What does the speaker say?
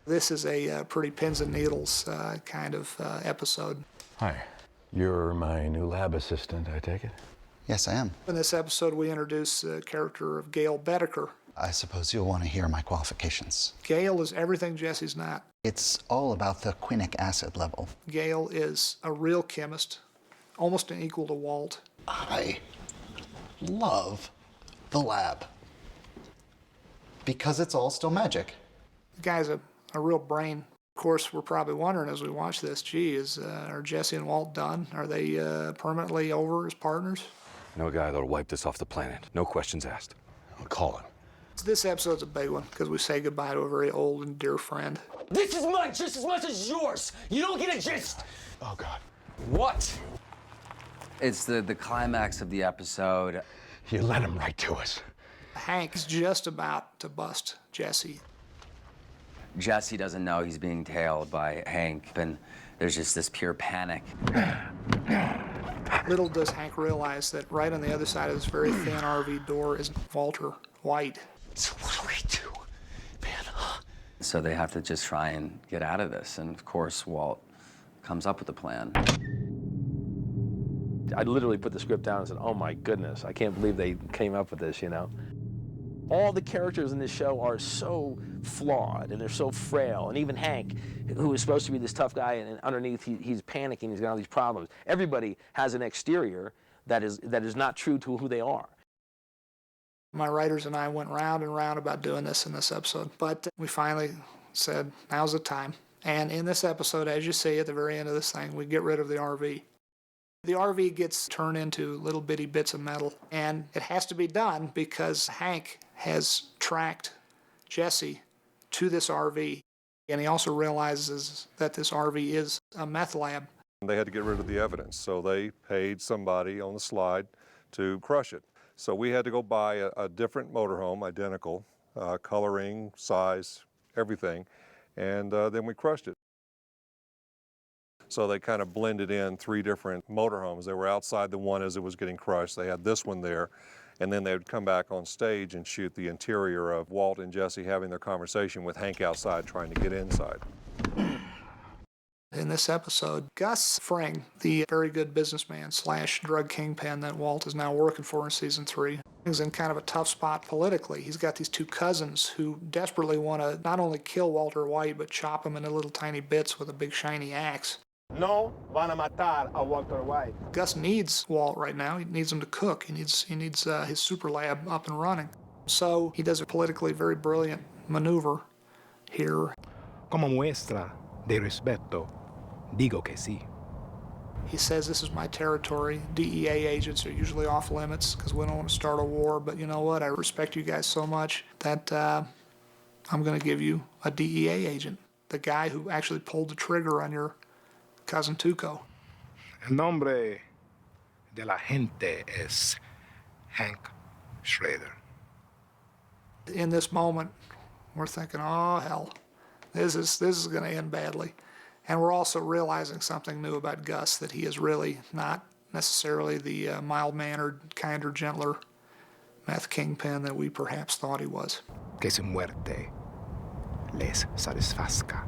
This is a pretty pins and needles kind of episode. Hi. You're my new lab assistant, I take it? Yes, I am. In this episode, we introduce the character of Gail Bedecker. I suppose you'll want to hear my qualifications. Gail is everything Jesse's not. It's all about the quinic acid level. Gail is a real chemist, almost an equal to Walt. I love the lab because it's all still magic. The guy's a real brain. Of course, we're probably wondering as we watch this, gee, are Jesse and Walt done? Are they permanently over as partners? I know a guy that'll wipe this off the planet. No questions asked. I'll call him. This episode's a big one because we say goodbye to a very old and dear friend. This is mine just as much as yours. You don't get a gist. Oh, God. What? It's the climax of the episode. You let him right to us. Hank's just about to bust Jesse. Jesse doesn't know he's being tailed by Hank, and there's just this pure panic. Little does Hank realize that right on the other side of this very thin RV door is Walter White. So what do we do, man? So they have to just try and get out of this, and of course, Walt comes up with a plan. I literally put the script down and said, oh my goodness, I can't believe they came up with this, you know? All the characters in this show are so flawed and they're so frail. And even Hank, who is supposed to be this tough guy, and underneath he's panicking, he's got all these problems. Everybody has an exterior that is not true to who they are. My writers and I went round and round about doing this in this episode, but we finally said, now's the time. And in this episode, as you see at the very end of this thing, we get rid of the RV. The RV gets turned into little bitty bits of metal, and it has to be done because Hank has tracked Jesse to this RV, and he also realizes that this RV is a meth lab. They had to get rid of the evidence, so they paid somebody on the slide to crush it. So we had to go buy a different motorhome, identical, coloring, size, everything, and then we crushed it. So they kind of blended in 3 different motorhomes. They were outside the one as it was getting crushed. They had this one there, and then they would come back on stage and shoot the interior of Walt and Jesse having their conversation with Hank outside trying to get inside. In this episode, Gus Fring, the very good businessman / drug kingpin that Walt is now working for in season 3, is in kind of a tough spot politically. He's got these 2 cousins who desperately want to not only kill Walter White, but chop him into little tiny bits with a big shiny axe. No van a matar a Walter White. Gus needs Walt right now. He needs him to cook. He needs his super lab up and running. So he does a politically very brilliant maneuver here. Como muestra de respeto, digo que sí. He says, this is my territory. DEA agents are usually off limits because we don't want to start a war, but you know what? I respect you guys so much that I'm going to give you a DEA agent, the guy who actually pulled the trigger on your cousin Tuco. El nombre de la gente es Hank Schrader. In this moment, we're thinking, oh, hell, this is going to end badly. And we're also realizing something new about Gus, that he is really not necessarily the mild-mannered, kinder, gentler meth kingpin that we perhaps thought he was. Que su muerte les satisfazca.